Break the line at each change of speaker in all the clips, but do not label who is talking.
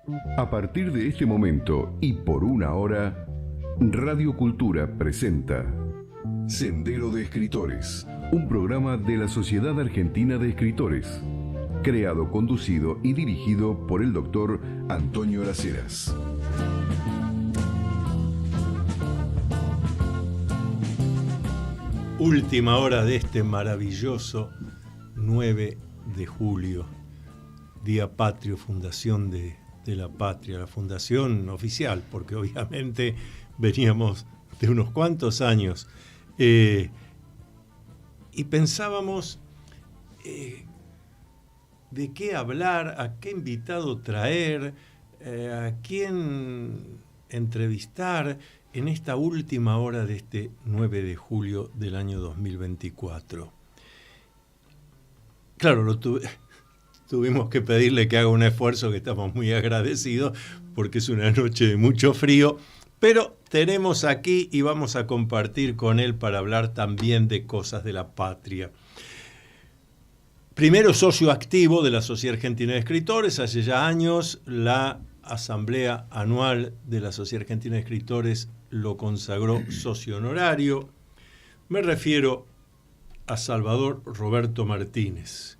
A partir de este momento y por una hora, Radio Cultura presenta Sendero de Escritores, un programa de la Sociedad Argentina de Escritores, creado, conducido y dirigido por el doctor Antonio Las Heras.
Última hora de este maravilloso 9 de julio, Día Patrio, fundación de la patria, la fundación oficial, porque obviamente veníamos de unos cuantos años. Y pensábamos de qué hablar, a qué invitado traer, a quién entrevistar en esta última hora de este 9 de julio del año 2024. Claro, tuvimos que pedirle que haga un esfuerzo, que estamos muy agradecidos, porque es una noche de mucho frío, pero tenemos aquí y vamos a compartir con él para hablar también de cosas de la patria. Primero, socio activo de la Sociedad Argentina de Escritores. Hace ya años la Asamblea Anual de la Sociedad Argentina de Escritores lo consagró socio honorario. Me refiero a Salvador Roberto Martínez,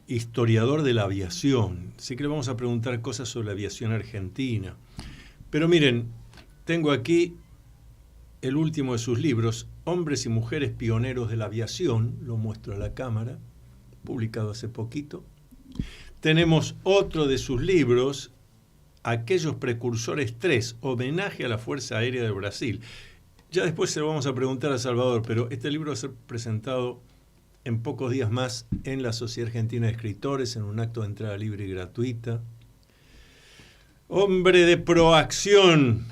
historiador de la aviación. Sí que le vamos a preguntar cosas sobre la aviación argentina. Pero miren, tengo aquí el último de sus libros, Hombres y Mujeres Pioneros de la Aviación, lo muestro a la cámara, publicado hace poquito. Tenemos otro de sus libros, Aquellos Precursores 3, Homenaje a la Fuerza Aérea de Brasil. Ya después se lo vamos a preguntar a Salvador, pero este libro va a ser presentado en pocos días más en la Sociedad Argentina de Escritores, en un acto de entrada libre y gratuita. Hombre de proacción,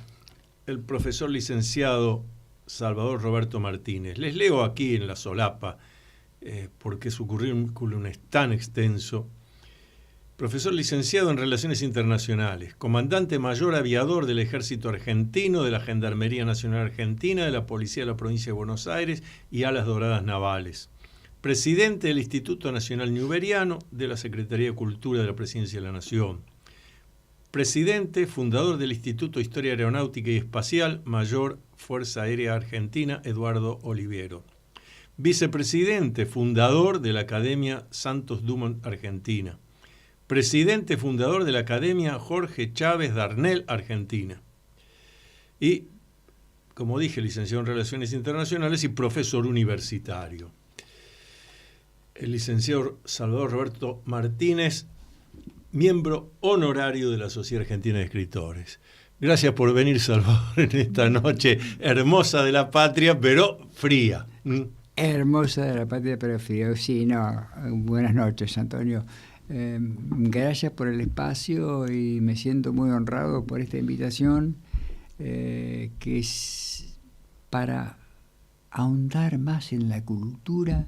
el profesor licenciado Salvador Roberto Martínez. Les leo aquí en la solapa, porque su currículum es tan extenso. Profesor licenciado en Relaciones Internacionales, comandante mayor aviador del Ejército Argentino, de la Gendarmería Nacional Argentina, de la Policía de la Provincia de Buenos Aires y Alas Doradas Navales. Presidente del Instituto Nacional Newberiano, de la Secretaría de Cultura de la Presidencia de la Nación. Presidente, fundador del Instituto de Historia Aeronáutica y Espacial, Mayor Fuerza Aérea Argentina, Eduardo Oliviero. Vicepresidente, fundador de la Academia Santos Dumont Argentina. Presidente fundador de la Academia Jorge Chávez Darnell Argentina. Y, como dije, licenciado en Relaciones Internacionales y profesor universitario. El licenciado Salvador Roberto Martínez, miembro honorario de la Sociedad Argentina de Escritores. Gracias por venir, Salvador, en esta noche hermosa de la patria, pero fría.
Hermosa de la patria, pero fría. Sí, no. Buenas noches, Antonio. Gracias por el espacio y me siento muy honrado por esta invitación, que es para ahondar más en la cultura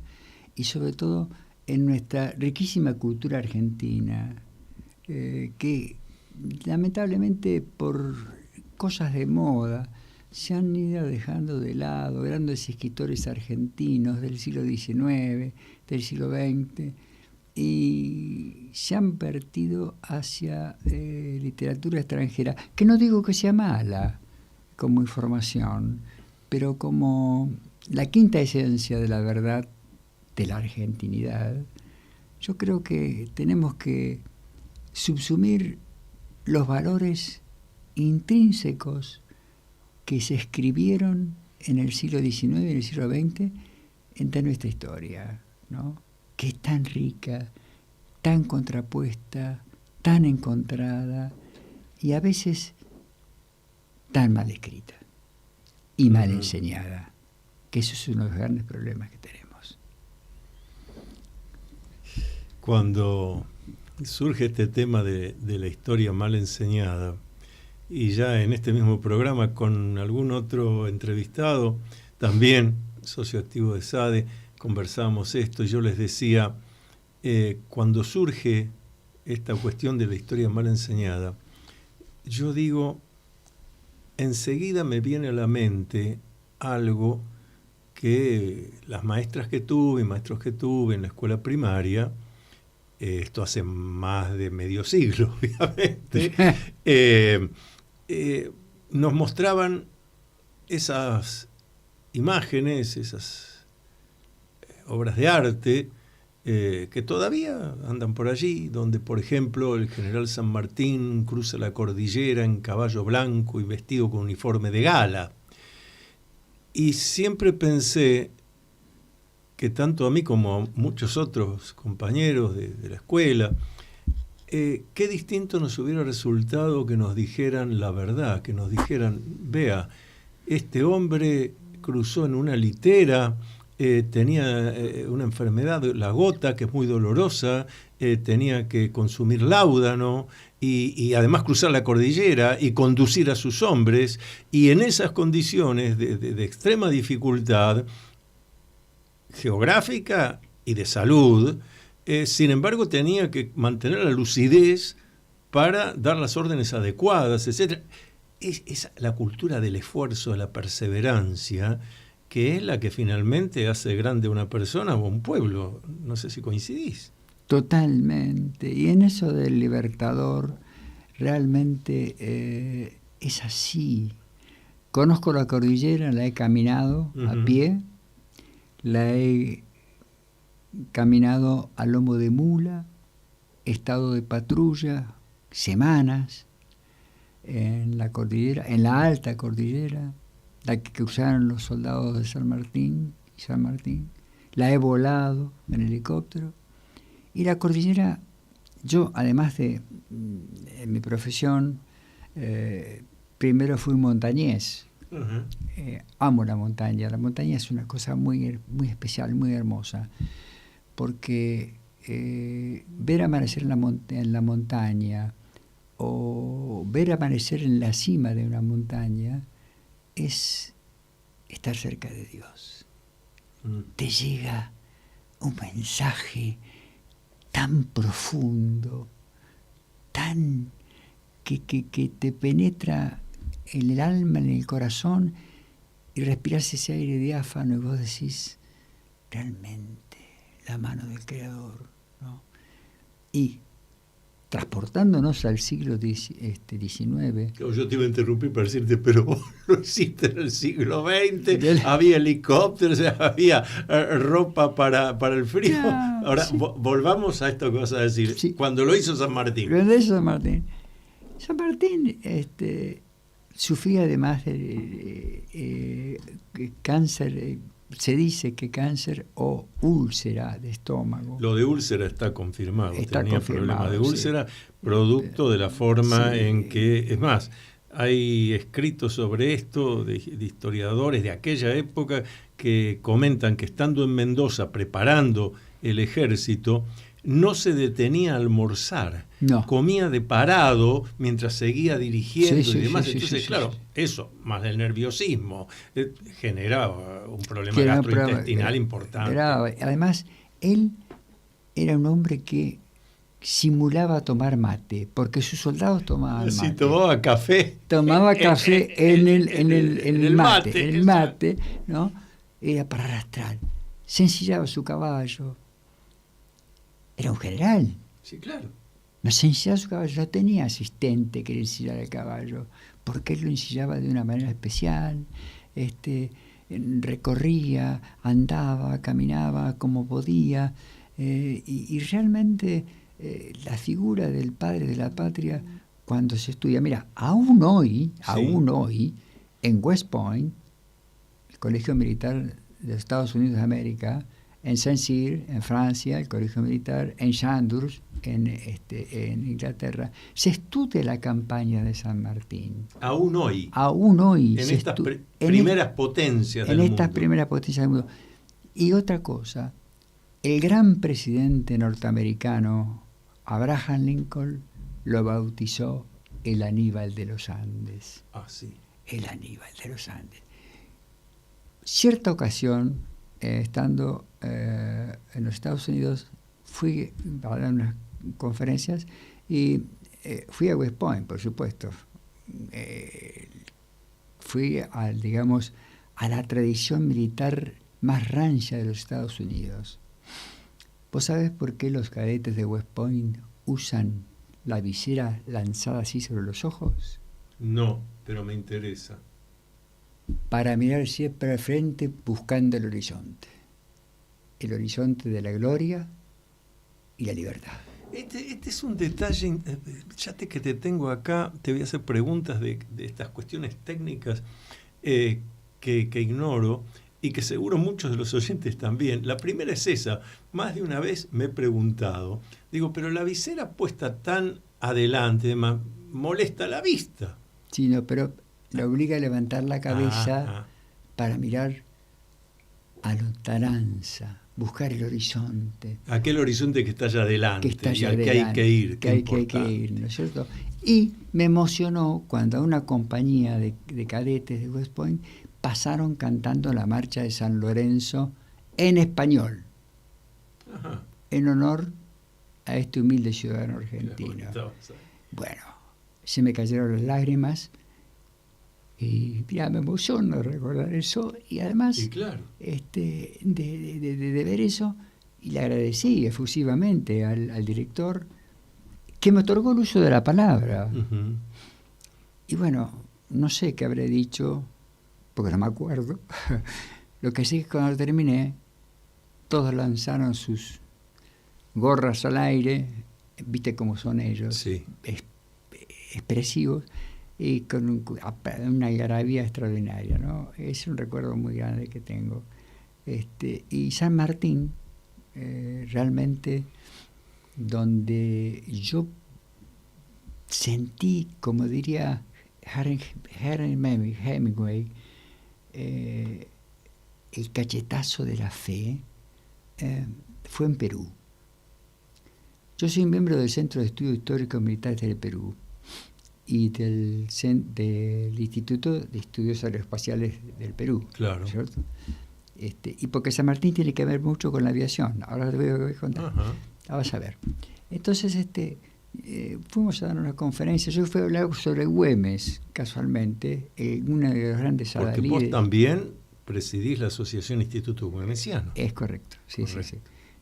y sobre todo en nuestra riquísima cultura argentina, que lamentablemente por cosas de moda se han ido dejando de lado. Grandes escritores argentinos del siglo XIX, del siglo XX, y se han vertido hacia literatura extranjera, que no digo que sea mala como información, pero como la quinta esencia de la verdad de la argentinidad. Yo creo que tenemos que subsumir los valores intrínsecos que se escribieron en el siglo XIX y en el siglo XX en nuestra historia, ¿no? Que es tan rica, tan contrapuesta, tan encontrada y a veces tan mal escrita y mal enseñada, que eso es uno de los grandes problemas que tenemos.
Cuando surge este tema de la historia mal enseñada, y ya en este mismo programa con algún otro entrevistado, también socio activo de SADE, conversábamos esto y yo les decía, cuando surge esta cuestión de la historia mal enseñada, yo digo, enseguida me viene a la mente algo que las maestras que tuve y maestros que tuve en la escuela primaria esto hace más de medio siglo, obviamente, nos mostraban esas imágenes, esas obras de arte que todavía andan por allí, donde, por ejemplo, el general San Martín cruza la cordillera en caballo blanco y vestido con uniforme de gala. Y siempre pensé que tanto a mí como a muchos otros compañeros de la escuela, qué distinto nos hubiera resultado que nos dijeran la verdad, que nos dijeran, vea, este hombre cruzó en una litera, tenía una enfermedad, la gota, que es muy dolorosa, tenía que consumir láudano y además cruzar la cordillera y conducir a sus hombres, y en esas condiciones de extrema dificultad geográfica y de salud, sin embargo tenía que mantener la lucidez para dar las órdenes adecuadas, etc. Es la cultura del esfuerzo, de la perseverancia, que es la que finalmente hace grande a una persona o a un pueblo. No sé si coincidís.
Totalmente. Y en eso del Libertador, realmente es así. Conozco la cordillera, la he caminado a pie, la he caminado a lomo de mula, he estado de patrulla semanas en la cordillera, en la alta cordillera, la que cruzaron los soldados de San Martín y San Martín, la he volado en helicóptero. Y la cordillera, yo además de en mi profesión, primero fui montañés. Amo la montaña. La montaña es una cosa muy, muy especial, muy hermosa, porque ver amanecer en la montaña o ver amanecer en la cima de una montaña es estar cerca de Dios. Te llega un mensaje tan profundo, tan que te penetra en el alma, en el corazón, y respiras ese aire diáfano y vos decís, realmente, la mano del Creador, ¿no? Y transportándonos al siglo XIX.
Yo te iba a interrumpir para decirte, pero vos lo hiciste en el siglo XX, había helicópteros, había ropa para el frío. Ya, ahora, sí. Volvamos a esto que vas a decir. Sí. Cuando lo hizo San Martín.
Cuando lo hizo San Martín. San Martín sufría además de cáncer. Se dice que cáncer o úlcera de estómago.
Lo de úlcera está confirmado. Tenía problemas de úlcera, sí, producto de la forma sí, en que... Es más, hay escritos sobre esto de historiadores de aquella época que comentan que estando en Mendoza preparando el ejército, no se detenía a almorzar. No. Comía de parado mientras seguía dirigiendo y demás. Entonces, claro, eso, más el nerviosismo, generaba un problema gastrointestinal importante.
Además, él era un hombre que simulaba tomar mate, porque sus soldados tomaban mate.
Sí, tomaba café.
Tomaba café en el mate, ¿no? Era para arrastrar. Se ensillaba su caballo. Era un general.
Sí, claro.
No se ensillaba su caballo, no tenía asistente que le ensillara el caballo, porque él lo ensillaba de una manera especial, recorría, andaba, caminaba como podía, y realmente la figura del padre de la patria, cuando se estudia, mira, aún hoy, en West Point, el Colegio Militar de los Estados Unidos de América, en Saint-Cyr, en Francia, el Colegio Militar, en Chandos, en Inglaterra, se estudia la campaña de San Martín.
Aún hoy.
Aún hoy.
En estas primeras potencias del mundo.
En estas primeras potencias del mundo. Y otra cosa, el gran presidente norteamericano, Abraham Lincoln, lo bautizó el Aníbal de los Andes.
Ah, sí.
El Aníbal de los Andes. Cierta ocasión, estando en los Estados Unidos, fui a dar unas conferencias y fui a West Point, por supuesto. Fui a la tradición militar más rancha de los Estados Unidos. ¿Vos sabés por qué los cadetes de West Point usan la visera lanzada así sobre los ojos?
No, pero me interesa.
Para mirar siempre al frente buscando el horizonte de la gloria y la libertad.
Este es un detalle, ya que te tengo acá, te voy a hacer preguntas de estas cuestiones técnicas que ignoro y que seguro muchos de los oyentes también. La primera es esa, más de una vez me he preguntado, digo, pero la visera puesta tan adelante, además, molesta la vista.
Sí, no, pero le obliga a levantar la cabeza para mirar a lontananza, buscar el horizonte.
Aquel horizonte que está allá adelante,
que está allá
y al
adelante,
que hay que ir.
Que hay que ir, ¿no es cierto? Y me emocionó cuando a una compañía de cadetes de West Point pasaron cantando la marcha de San Lorenzo en español, en honor a este humilde ciudadano argentino. Bueno, se me cayeron las lágrimas y ya me emociona recordar eso, y además
sí, claro.
de ver eso, y le agradecí efusivamente al director que me otorgó el uso de la palabra.
Uh-huh.
Y bueno, no sé qué habré dicho, porque no me acuerdo. Lo que sí es que cuando terminé, todos lanzaron sus gorras al aire, viste cómo son ellos,
sí,
expresivos, y con una algarabía extraordinaria, ¿no? Es un recuerdo muy grande que tengo. Y San Martín, realmente, donde yo sentí, como diría Hemingway, el cachetazo de la fe, fue en Perú. Yo soy miembro del Centro de Estudios Históricos Militares del Perú y del Instituto de Estudios Aeroespaciales del Perú.
Claro.
¿Cierto? Y porque San Martín tiene que ver mucho con la aviación. Ahora te voy a contar.
Uh-huh.
Vamos a ver. Entonces, fuimos a dar una conferencia. Yo fui a hablar sobre Güemes, casualmente, una de las grandes adalides.
Porque vos también presidís la Asociación Instituto Güemesiano.
Es correcto, sí,
correcto.
sí.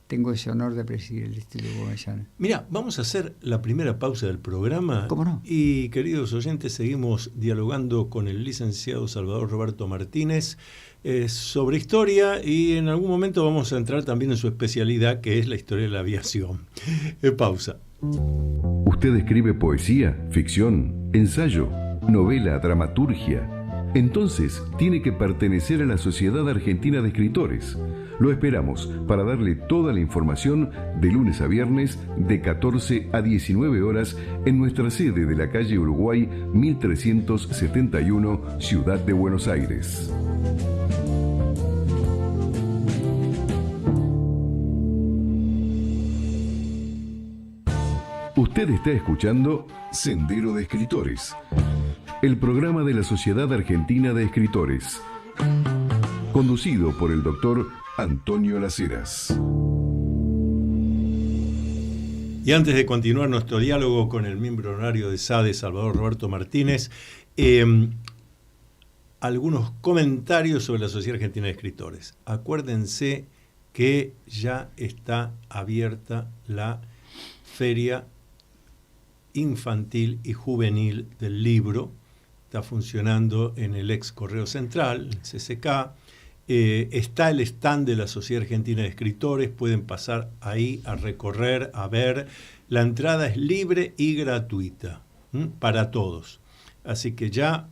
Tengo ese honor de presidir el Instituto Güemesiano.
Mira, vamos a hacer la primera pausa del programa.
¿Cómo no?
Y, queridos oyentes, seguimos dialogando con el licenciado Salvador Roberto Martínez sobre historia, y en algún momento vamos a entrar también en su especialidad, que es la historia de la aviación. Pausa.
¿Usted escribe poesía, ficción, ensayo, novela, dramaturgia? Entonces tiene que pertenecer a la Sociedad Argentina de Escritores. Lo esperamos para darle toda la información de lunes a viernes de 14 a 19 horas en nuestra sede de la calle Uruguay 1371, Ciudad de Buenos Aires. Usted está escuchando Sendero de Escritores, el programa de la Sociedad Argentina de Escritores, conducido por el doctor Antonio Las Heras.
Y antes de continuar nuestro diálogo con el miembro honorario de SADE, Salvador Roberto Martínez, algunos comentarios sobre la Sociedad Argentina de Escritores. Acuérdense que ya está abierta la Feria Infantil y Juvenil del Libro. Está funcionando en el ex Correo Central, el CCK. Está el stand de la Sociedad Argentina de Escritores, pueden pasar ahí a recorrer, a ver. La entrada es libre y gratuita para todos. Así que ya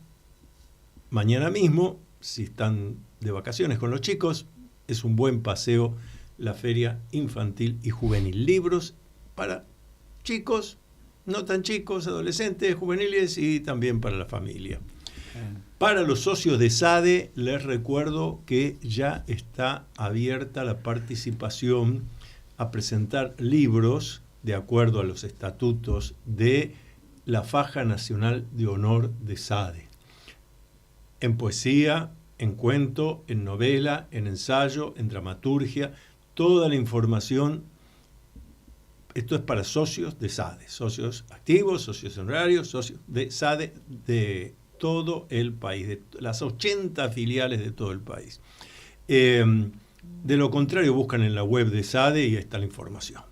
mañana mismo, si están de vacaciones con los chicos, es un buen paseo la Feria Infantil y Juvenil. Libros para chicos, no tan chicos, adolescentes, juveniles y también para la familia. Para los socios de SADE, les recuerdo que ya está abierta la participación a presentar libros de acuerdo a los estatutos de la Faja Nacional de Honor de SADE. En poesía, en cuento, en novela, en ensayo, en dramaturgia, toda la información. Esto es para socios de SADE, socios activos, socios honorarios, socios de SADE de todo el país, de las 80 filiales de todo el país. De lo contrario, buscan en la web de SADE y está la información.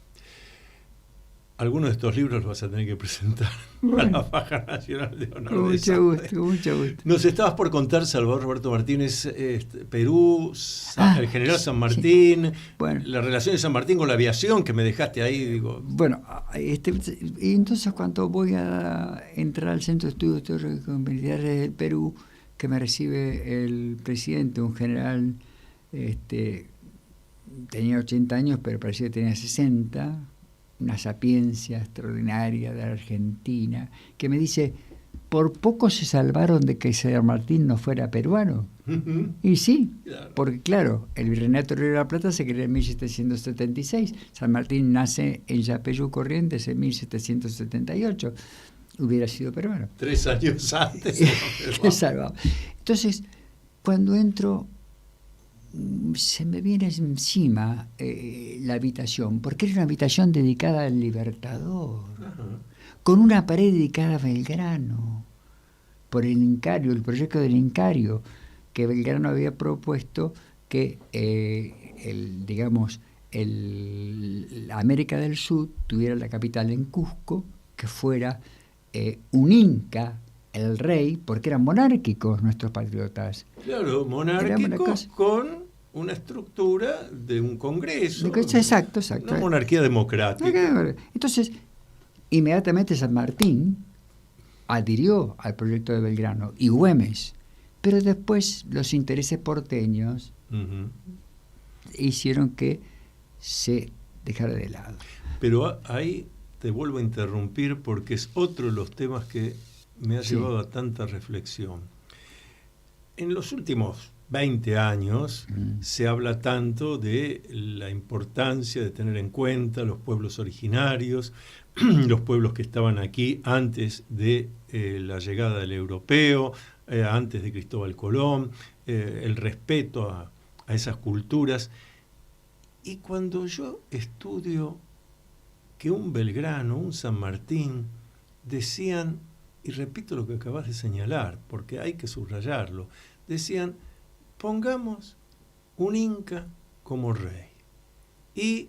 Algunos de estos libros los vas a tener que presentar a la Faja Nacional de Honor.
Con mucho gusto, mucho gusto.
Nos estabas por contar, Salvador Roberto Martínez, Perú, el general San Martín,
sí. Bueno,
la relación de San Martín con la aviación, que me dejaste ahí, digo.
Bueno, y entonces cuando voy a entrar al Centro de Estudios Teóricos Militares del Perú, que me recibe el presidente, un general, tenía 80 años, pero parecía que tenía 60, una sapiencia extraordinaria de la Argentina, que me dice, por poco se salvaron de que San Martín no fuera peruano. Uh-huh. Y sí, claro. Porque claro, el Virreinato de Río de la Plata se creó en 1776, San Martín nace en Yapeyú, Corrientes, en 1778, hubiera sido peruano.
3 años antes.
Se salvaba. Entonces, cuando entro, se me viene encima la habitación, porque era una habitación dedicada al Libertador, uh-huh, con una pared dedicada a Belgrano, por el Incario, el proyecto del Incario, que Belgrano había propuesto que la América del Sur tuviera la capital en Cusco, que fuera un inca, el rey, porque eran monárquicos nuestros patriotas.
Claro, monárquicos con una estructura de un congreso.
Exacto.
Una monarquía democrática.
Entonces, inmediatamente San Martín adhirió al proyecto de Belgrano y Güemes, pero después los intereses porteños, uh-huh, hicieron que se dejara de lado.
Pero ahí te vuelvo a interrumpir porque es otro de los temas que me ha llevado a tanta reflexión. En los últimos 20 años se habla tanto de la importancia de tener en cuenta los pueblos originarios, los pueblos que estaban aquí antes de la llegada del europeo, antes de Cristóbal Colón, el respeto a esas culturas. Y cuando yo estudio que un Belgrano, un San Martín, decían, y repito lo que acabas de señalar, porque hay que subrayarlo, decían, pongamos un inca como rey, y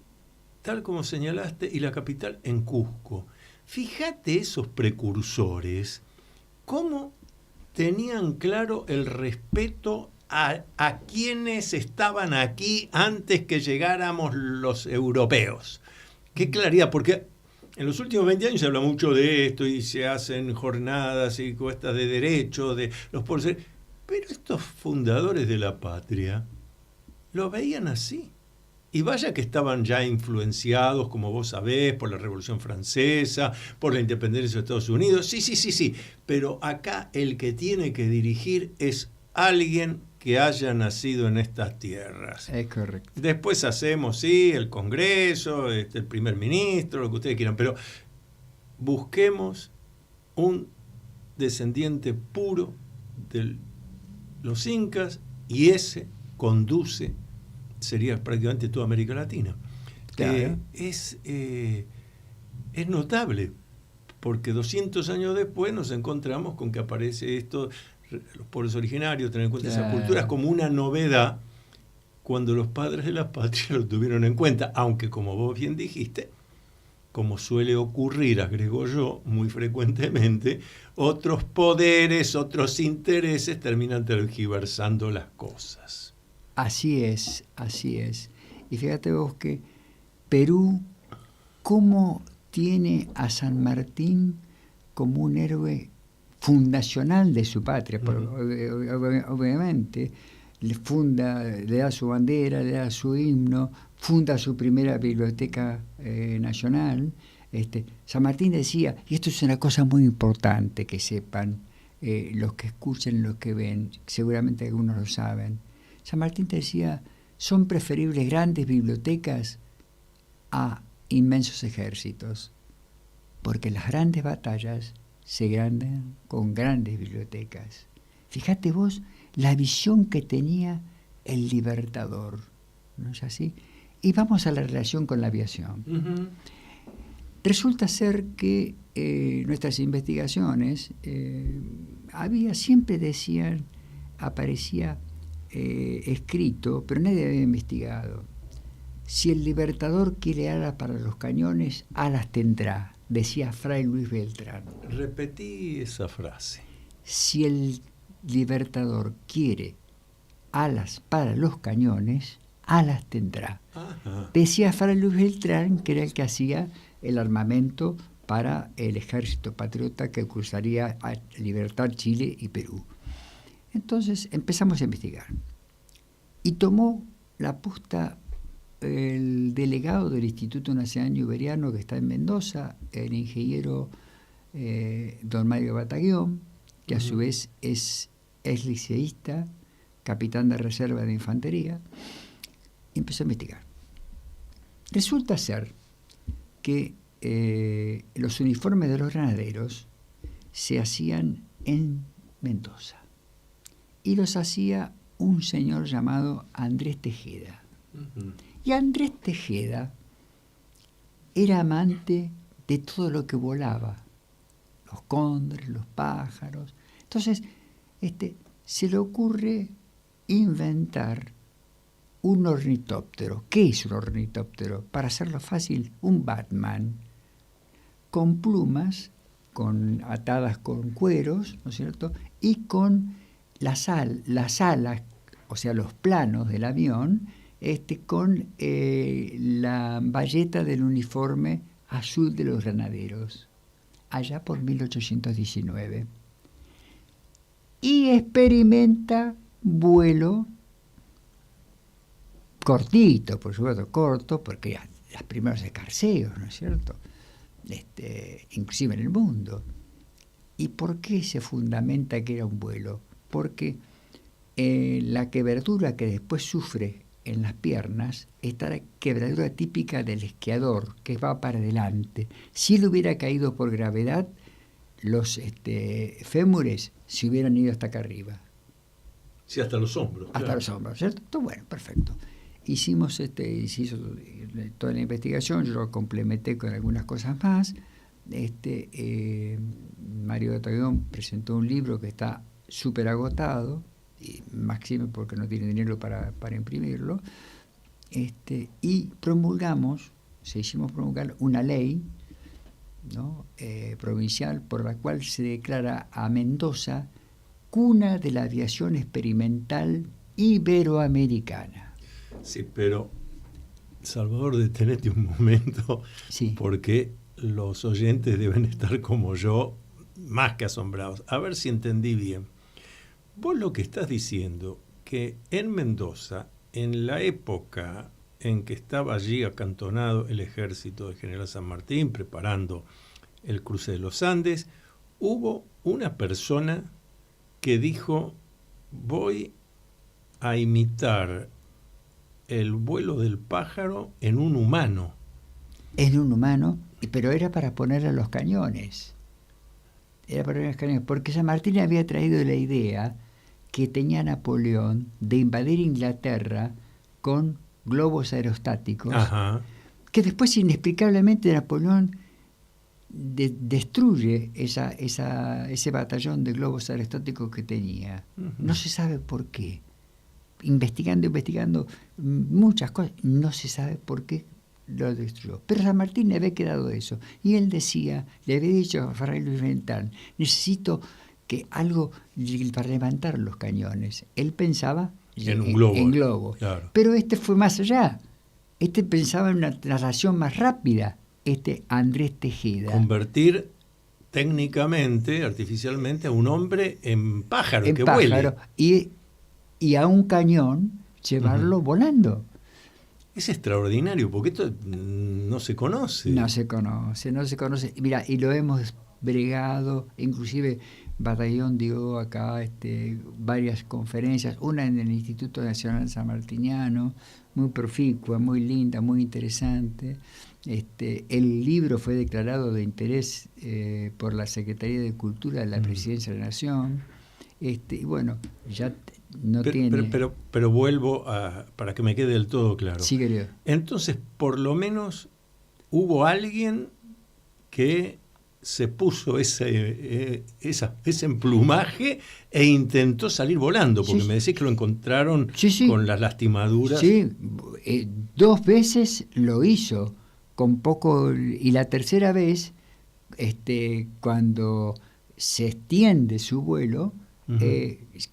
tal como señalaste, y la capital en Cusco. Fíjate esos precursores, cómo tenían claro el respeto a quienes estaban aquí antes que llegáramos los europeos. Qué claridad, porque en los últimos 20 años se habla mucho de esto y se hacen jornadas y cuestas de derecho de los pueblos. Pero estos fundadores de la patria lo veían así. Y vaya que estaban ya influenciados, como vos sabés, por la Revolución Francesa, por la independencia de Estados Unidos. Sí. Pero acá el que tiene que dirigir es alguien que haya nacido en estas tierras.
Es correcto.
Después hacemos, sí, el Congreso, el primer ministro, lo que ustedes quieran, pero busquemos un descendiente puro de los incas y ese conduce, sería prácticamente toda América Latina.
Claro.
Es notable, porque 200 años después nos encontramos con que aparece esto, los pueblos originarios, tener en cuenta esas culturas como una novedad, cuando los padres de la patria lo tuvieron en cuenta, aunque como vos bien dijiste, como suele ocurrir, agrego yo, muy frecuentemente, otros poderes, otros intereses terminan tergiversando las cosas.
Así es. Y fíjate vos que Perú, ¿cómo tiene a San Martín como un héroe fundacional de su patria? Obviamente, le da su bandera, le da su himno, funda su primera biblioteca nacional. San Martín decía, y esto es una cosa muy importante que sepan los que escuchen, los que ven, seguramente algunos lo saben. San Martín decía, son preferibles grandes bibliotecas a inmensos ejércitos, porque las grandes batallas se ganan con grandes bibliotecas. Fíjate vos la visión que tenía el Libertador, ¿no es así? Y vamos a la relación con la aviación. Uh-huh. Resulta ser que nuestras investigaciones siempre decían, aparecía escrito, pero nadie había investigado. Si el Libertador quiere alas para los cañones, alas tendrá, decía Fray Luis Beltrán.
Repetí esa frase.
Si el Libertador quiere alas para los cañones, alas tendrá.
Ajá.
Decía Fray Luis Beltrán, que era el que hacía el armamento para el ejército patriota que cruzaría a libertar Chile y Perú. Entonces empezamos a investigar. Y tomó la posta el delegado del Instituto Nacional Iberiano, que está en Mendoza, el ingeniero don Mario Bataguión, que a su vez es liceísta, capitán de reserva de infantería, y empezó a investigar. Resulta ser que los uniformes de los granaderos se hacían en Mendoza, y los hacía un señor llamado Andrés Tejeda.
Uh-huh.
Y Andrés Tejeda era amante de todo lo que volaba, los cóndores, los pájaros. Entonces, se le ocurre inventar un ornitóptero. ¿Qué es un ornitóptero? Para hacerlo fácil, un Batman con plumas, atadas con cueros, ¿no es cierto? Y con las alas, o sea, los planos del avión, con la bayeta del uniforme azul de los granaderos, allá por 1819. Y experimenta vuelo cortito, por supuesto, corto, porque los primeros escarceos, ¿no es cierto? Inclusive en el mundo. ¿Y por qué se fundamenta que era un vuelo? Porque la quebradura que después sufre en las piernas está la quebradura típica del esquiador, que va para adelante. Si él hubiera caído por gravedad, los fémures se hubieran ido hasta acá arriba.
Sí, hasta los hombros.
Hasta
claro.
los hombros, ¿cierto? Bueno, perfecto. Se hizo toda la investigación, yo lo complementé con algunas cosas más. Mario Bataguión presentó un libro que está súper agotado, y máximo porque no tiene dinero para imprimirlo, y se hicimos promulgar una ley, ¿no? Provincial, por la cual se declara a Mendoza cuna de la aviación experimental iberoamericana.
Sí, pero Salvador, detenete un momento,
Sí.
Porque los oyentes deben estar como yo, más que asombrados. A ver si entendí bien. Vos lo que estás diciendo, que en Mendoza, en la época en que estaba allí acantonado el ejército de General San Martín, preparando el cruce de los Andes, hubo una persona que dijo: voy a imitar el vuelo del pájaro en un humano.
En un humano, pero era para poner a los cañones. Era para poner a los cañones, porque San Martín había traído la idea que tenía Napoleón de invadir Inglaterra con globos aerostáticos.
Ajá.
Que después inexplicablemente Napoleón destruye ese batallón de globos aerostáticos que tenía.
Uh-huh.
No se sabe por qué. Investigando muchas cosas, no se sabe por qué lo destruyó. Pero San Martín le había quedado eso. Y él le había dicho a Fray Luis Beltrán: necesito que algo para levantar los cañones. Él pensaba
en un globo.
En globo.
Claro.
Pero fue más allá. Pensaba en una narración más rápida. Andrés Tejeda.
Convertir técnicamente, artificialmente, a un hombre en pájaro,
en
que
pájaro,
vuele.
Y a un cañón llevarlo volando.
Es extraordinario, porque esto no se conoce.
No se conoce. Mira, y lo hemos bregado, inclusive Bataguión dio acá varias conferencias, una en el Instituto Nacional Sanmartiniano, muy proficua, muy linda, muy interesante. El libro fue declarado de interés por la Secretaría de Cultura de la Presidencia de la Nación. Y bueno, ya no tiene...
Pero vuelvo para que me quede del todo claro.
Sí, querido.
Entonces, por lo menos hubo alguien que se puso ese emplumaje e intentó salir volando, porque me decís que lo encontraron con las lastimaduras.
Sí, 2 veces lo hizo, con poco, y la tercera vez, cuando se extiende su vuelo,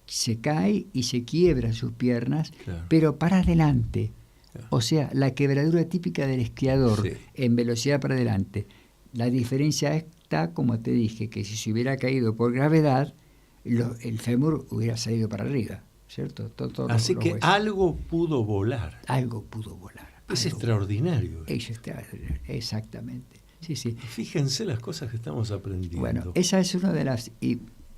se cae y se quiebra sus piernas, claro, pero para adelante. Claro. O sea, la quebradura típica del esquiador, sí, en velocidad para adelante. La diferencia está, como te dije, que si se hubiera caído por gravedad, el fémur hubiera salido para arriba, ¿cierto?
Así que algo pudo volar.
Algo pudo volar.
Es extraordinario.
Es extraordinario, exactamente. Sí, sí.
Fíjense las cosas que estamos aprendiendo.
Bueno, esa es una de las...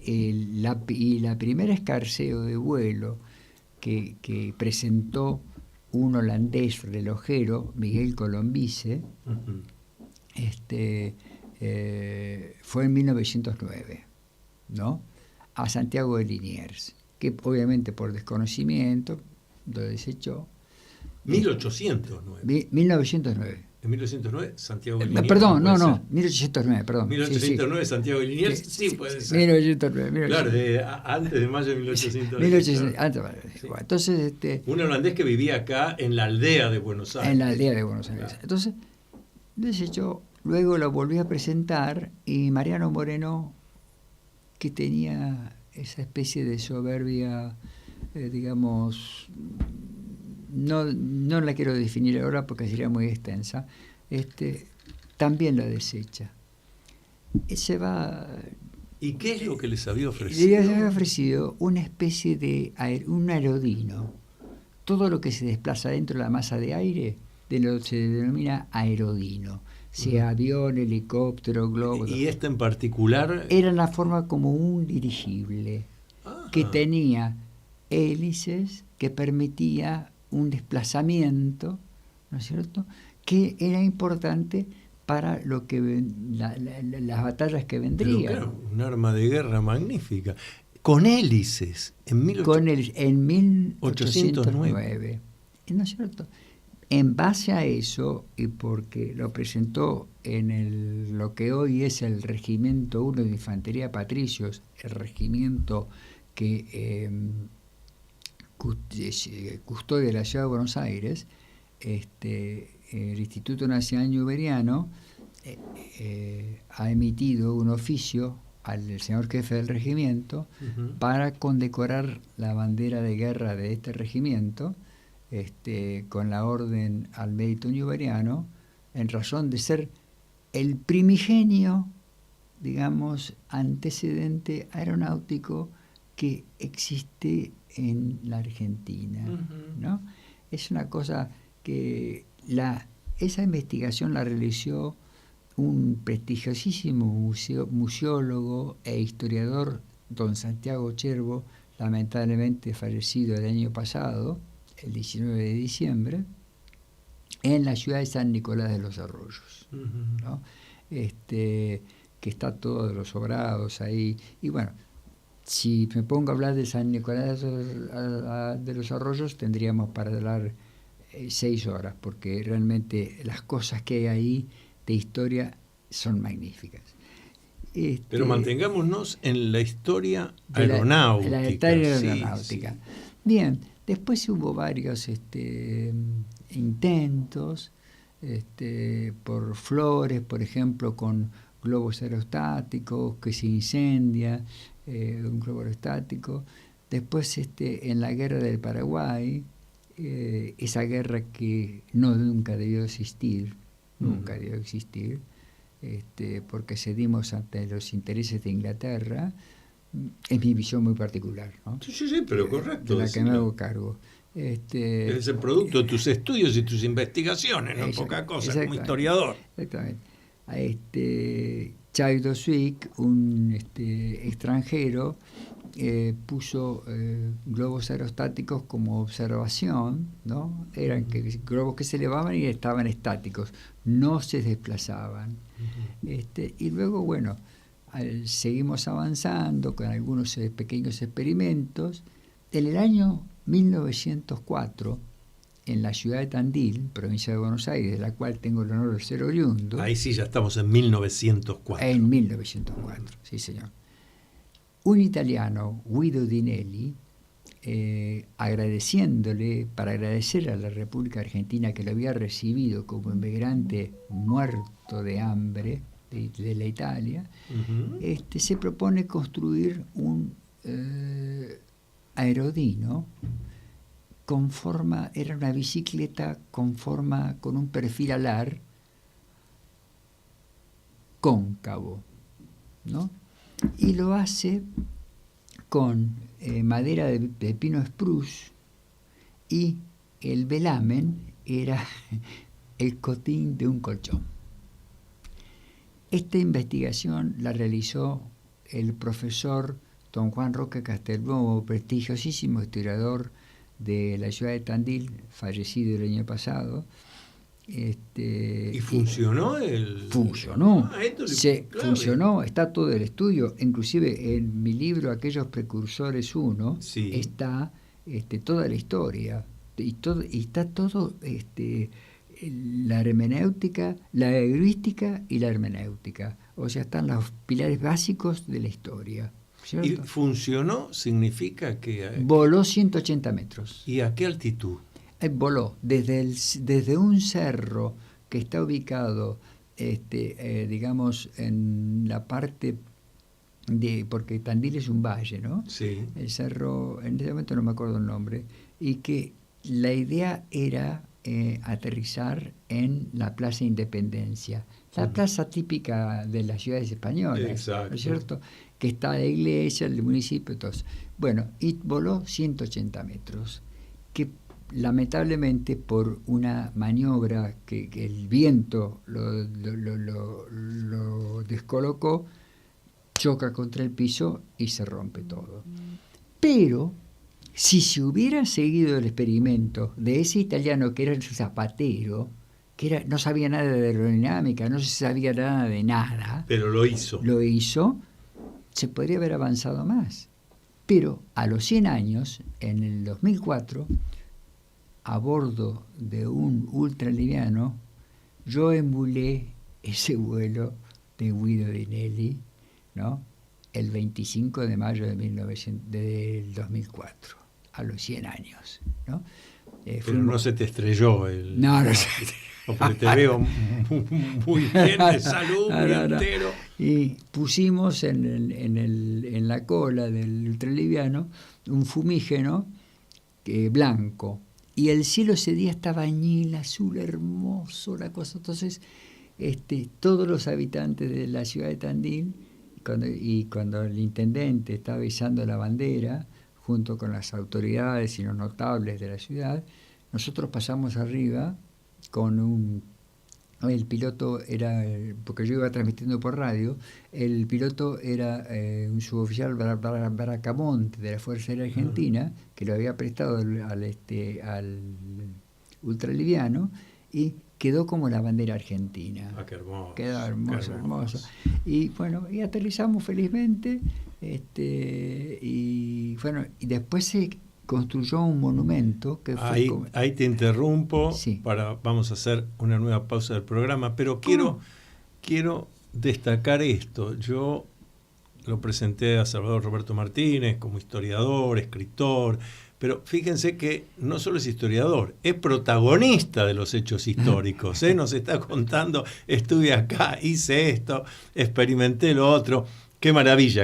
la primera escarceo de vuelo que presentó un holandés relojero, Miguel Colombise, fue en 1909, ¿no? A Santiago de Liniers, que obviamente por desconocimiento lo desechó.
1809.
1909.
En 1909, Santiago de Liniers.
Perdón, no, 1809, perdón.
1809, sí. Santiago de Liniers, sí puede ser.
1809.
Claro, antes de mayo de 1809.
Sí. Entonces,
un holandés que vivía acá en la aldea de Buenos Aires.
En la aldea de Buenos Aires. Claro. Entonces, desechó, luego lo volví a presentar y Mariano Moreno, que tenía esa especie de soberbia, digamos... No la quiero definir ahora porque sería muy extensa, también la desecha. Se va...
¿Y qué es lo que les había ofrecido?
Les había ofrecido una especie de un aerodino. Todo lo que se desplaza dentro de la masa de aire se denomina aerodino. Sea avión, helicóptero, globo.
¿Y este en particular?
Era la forma como un dirigible.
Ajá. Que
tenía hélices que permitía un desplazamiento, ¿no es cierto?, que era importante para lo que las batallas que vendrían.
Pero claro, un arma de guerra magnífica. Con hélices, en
1809. ¿No es cierto? En base a eso, y porque lo presentó en lo que hoy es el Regimiento 1 de Infantería Patricios, el regimiento que... custodia de la Ciudad de Buenos Aires, el Instituto Nacional Newberiano ha emitido un oficio al señor jefe del regimiento para condecorar la bandera de guerra de este regimiento con la orden al mérito newberiano, en razón de ser el primigenio, digamos, antecedente aeronáutico que existe en la Argentina, ¿no? Es una cosa que esa investigación la realizó un prestigiosísimo museólogo e historiador, don Santiago Cherbo, lamentablemente fallecido el año pasado, el 19 de diciembre, en la ciudad de San Nicolás de los Arroyos, ¿no? Que está todo de los sobrados ahí, y bueno, si me pongo a hablar de San Nicolás de los Arroyos, tendríamos para hablar 6 horas, porque realmente las cosas que hay ahí de historia son magníficas.
Pero mantengámonos en la historia aeronáutica.
La historia aeronáutica. Sí. Bien, después hubo varios intentos por Flores, por ejemplo, con globos aerostáticos, que se incendia un globo aerostático. Después en la guerra del Paraguay, esa guerra que nunca debió existir, porque cedimos ante los intereses de Inglaterra. Es mi visión muy particular, ¿no?
Sí, pero correcto.
De la que me hago cargo.
Es el producto de tus estudios y tus investigaciones, no poca cosa, como historiador.
Exactamente. Chaydo Swick, un extranjero, puso globos aerostáticos como observación, ¿no? Eran globos que se elevaban y estaban estáticos, no se desplazaban. Y luego, bueno, seguimos avanzando con algunos pequeños experimentos. En el año 1904, en la ciudad de Tandil, provincia de Buenos Aires, de la cual tengo el honor de ser oriundo.
Ahí sí, ya estamos en 1904.
En 1904, sí señor. Un italiano, Guido Dinelli, agradeciéndole, para agradecer a la República Argentina que lo había recibido como inmigrante muerto de hambre de la Italia, se propone construir un aerodino era una bicicleta con un perfil alar cóncavo, ¿no? Y lo hace con madera de pino spruce, y el velamen era el cotín de un colchón. Esta investigación la realizó el profesor don Juan Roque Castelnuovo, prestigiosísimo historiador de la ciudad de Tandil, fallecido el año pasado.
¿Y funcionó?
Funcionó, funcionó, está todo el estudio, inclusive en mi libro Aquellos Precursores 1, sí, está toda la historia, y está todo, la hermenéutica, la heurística y la hermenéutica, o sea, están los pilares básicos de la historia. ¿Cierto?
¿Y funcionó? Significa que...
Voló 180 metros.
¿Y a qué altitud?
Voló desde un cerro que está ubicado, digamos, en la parte porque Tandil es un valle, ¿no?
Sí.
El cerro, en este momento no me acuerdo el nombre, y que la idea era aterrizar en la Plaza Independencia, la plaza típica de las ciudades españolas.
Exacto.
¿No es cierto? Que está la iglesia, el municipio, todos. Bueno, y voló 180 metros, que lamentablemente por una maniobra que el viento lo descolocó, choca contra el piso y se rompe todo. Pero si se hubiera seguido el experimento de ese italiano que era el zapatero, no sabía nada de aerodinámica, no se sabía nada de nada,
pero lo hizo,
se podría haber avanzado más. Pero a los 100 años, en el 2004, a bordo de un ultraliviano, yo emulé ese vuelo de Guido Dinelli, ¿no? El 25 de mayo del 2004, a los 100 años, ¿no?
Pero no se te estrelló el...
No.
Porque te veo muy bien de salud, muy entero.
Y pusimos en la cola del ultraliviano un fumígeno blanco, y el cielo ese día estaba añil, azul, hermoso, la cosa. Entonces, todos los habitantes de la ciudad de Tandil, cuando el intendente estaba izando la bandera, junto con las autoridades y los notables de la ciudad, nosotros pasamos arriba con el piloto era, porque yo iba transmitiendo por radio, el piloto era un suboficial Bracamonte de la Fuerza Aérea Argentina, que lo había prestado al ultraliviano, y quedó como la bandera argentina.
Ah, qué hermoso.
Quedó hermoso, hermoso. Y bueno, y aterrizamos felizmente, y bueno, y después se construyó un monumento que
ahí,
fue...
Ahí te interrumpo,
sí.
Vamos a hacer una nueva pausa del programa, pero quiero destacar esto. Yo lo presenté a Salvador Roberto Martínez como historiador, escritor, pero fíjense que no solo es historiador, es protagonista de los hechos históricos. Nos está contando, estuve acá, hice esto, experimenté lo otro. Qué maravilla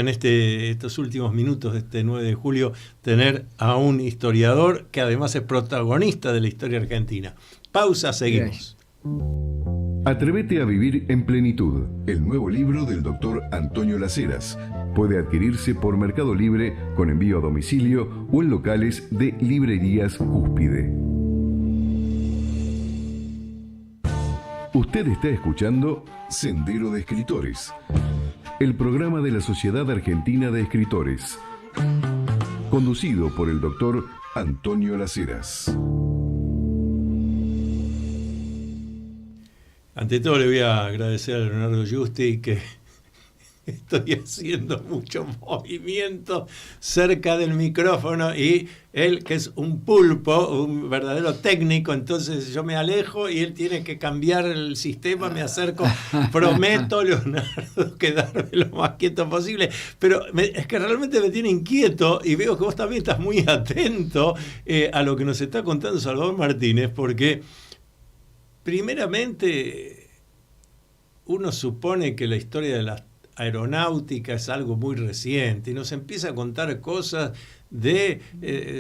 en estos últimos minutos de este 9 de julio tener a un historiador que además es protagonista de la historia argentina. Pausa, seguimos.
Atrévete a vivir en plenitud, el nuevo libro del doctor Antonio Las Heras. Puede adquirirse por Mercado Libre con envío a domicilio o en locales de Librerías Cúspide. Usted está escuchando Sendero de Escritores, el programa de la Sociedad Argentina de Escritores, conducido por el doctor Antonio Las Heras.
Ante todo le voy a agradecer a Leonardo Giusti que estoy haciendo mucho movimiento cerca del micrófono y él, que es un pulpo, un verdadero técnico, entonces yo me alejo y él tiene que cambiar el sistema, me acerco, prometo, Leonardo, quedarme lo más quieto posible, pero es que realmente me tiene inquieto y veo que vos también estás muy atento a lo que nos está contando Salvador Martínez, porque primeramente uno supone que la historia de la aeronáutica es algo muy reciente y nos empieza a contar cosas de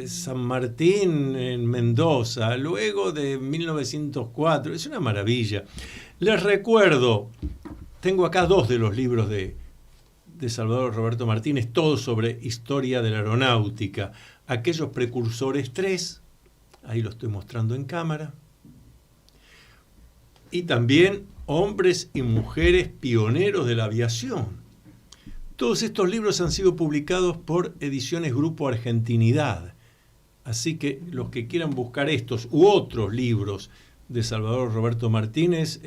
San Martín en Mendoza, luego de 1904, es una maravilla. Les recuerdo, tengo acá 2 de los libros de Salvador Roberto Martínez, todos sobre historia de la aeronáutica, aquellos precursores 3, ahí lo estoy mostrando en cámara, y también hombres y mujeres pioneros de la aviación. Todos estos libros han sido publicados por Ediciones Grupo Argentinidad. Así que los que quieran buscar estos u otros libros de Salvador Roberto Martínez,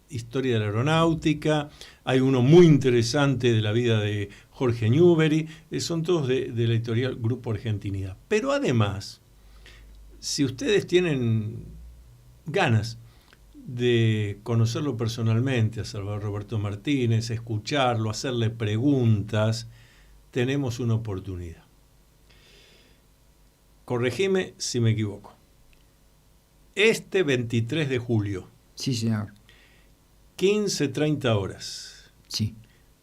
Historia de la Aeronáutica, hay uno muy interesante de la vida de Jorge Newbery, son todos de la editorial Grupo Argentinidad. Pero además, si ustedes tienen ganas de conocerlo personalmente a Salvador Roberto Martínez, escucharlo, hacerle preguntas, tenemos una oportunidad. Corregime si me equivoco. Este 23 de julio.
Sí, señor.
15:30 horas.
Sí.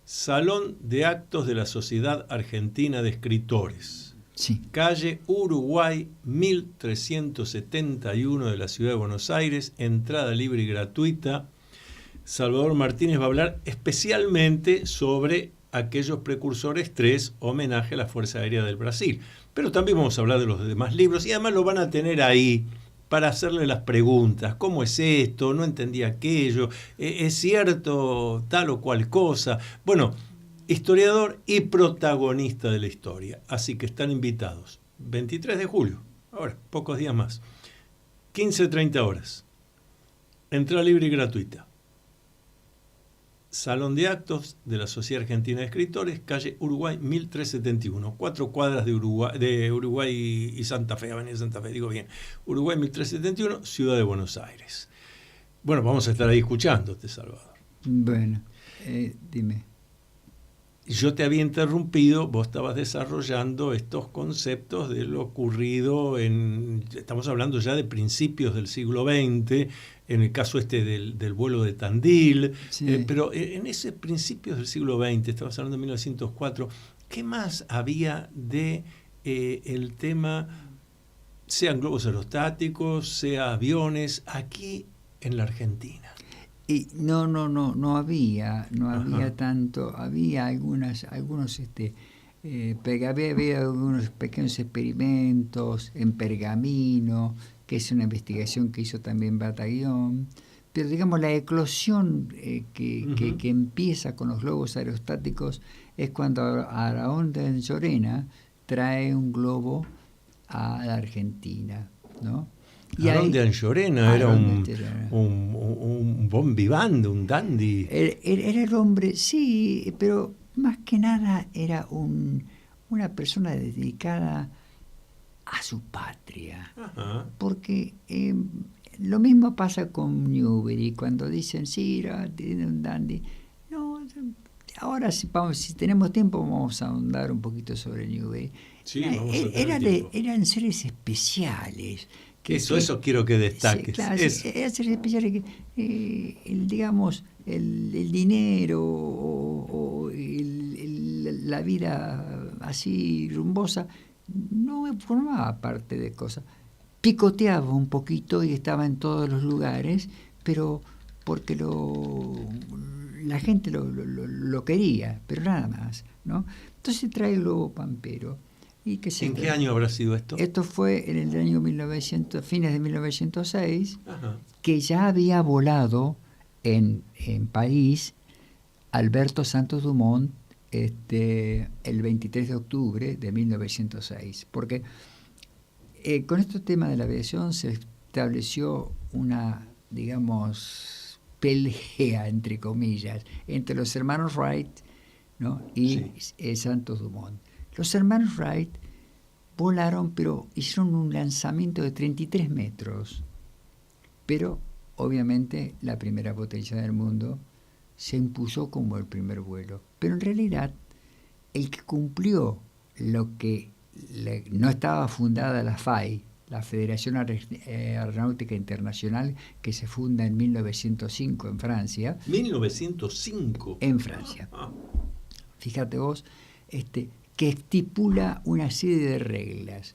Salón de Actos de la Sociedad Argentina de Escritores.
Sí.
Calle Uruguay 1371 de la Ciudad de Buenos Aires, entrada libre y gratuita. Salvador Martínez va a hablar especialmente sobre aquellos precursores 3, homenaje a la Fuerza Aérea del Brasil. Pero también vamos a hablar de los demás libros y además lo van a tener ahí para hacerle las preguntas. ¿Cómo es esto? No entendí aquello. ¿Es cierto tal o cual cosa? Bueno, historiador y protagonista de la historia. Así que están invitados. 23 de julio, ahora, pocos días más. 15:30 horas. Entrada libre y gratuita. Salón de Actos de la Sociedad Argentina de Escritores, calle Uruguay 1371, 4 cuadras de Uruguay y Santa Fe, Avenida Santa Fe, digo bien. Uruguay 1371, Ciudad de Buenos Aires. Bueno, vamos a estar ahí escuchándote, Salvador.
Bueno, dime.
Yo te había interrumpido, vos estabas desarrollando estos conceptos de lo ocurrido estamos hablando ya de principios del siglo XX, en el caso del vuelo de Tandil, sí. Pero en ese principios del siglo XX, estabas hablando de 1904, ¿qué más había de el tema, sean globos aerostáticos, sea aviones, aquí en la Argentina?
Y no había tanto, había algunos había algunos pequeños experimentos en pergamino, que es una investigación que hizo también Bataillón, pero digamos la eclosión que empieza con los globos aerostáticos es cuando Araón de Anchorena trae un globo a la Argentina, ¿no?
Araón de Anchorena era un bon vivant, un dandy.
Era el hombre, sí, pero más que nada era una persona dedicada a su patria. Ajá. Porque lo mismo pasa con Newbery, cuando dicen, sí, tiene un dandy. No, ahora si tenemos tiempo vamos a ahondar un poquito sobre Newbery.
Sí,
eran seres especiales.
Eso quiero que destaques.
Sí, claro, es especial digamos, el dinero o la vida así rumbosa no formaba parte de cosas. Picoteaba un poquito y estaba en todos los lugares, pero porque la gente lo quería, pero nada más, ¿no? Entonces trae el globo pampero. ¿En
qué año habrá sido esto?
Esto fue en el año 1900, fines de 1906,
Ajá.
Que ya había volado en París Alberto Santos Dumont el 23 de octubre de 1906. Porque con este tema de la aviación se estableció una, digamos, pelea, entre comillas, entre los hermanos Wright, ¿no? Y Santos Dumont. Los hermanos Wright volaron, pero hicieron un lanzamiento de 33 metros. Pero, obviamente, la primera potencia del mundo se impuso como el primer vuelo. Pero en realidad, el que cumplió lo que no estaba fundada la FAI, la Federación Aeronáutica Internacional, que se funda en 1905 en Francia.
1905.
En Francia. Fíjate vos, que estipula una serie de reglas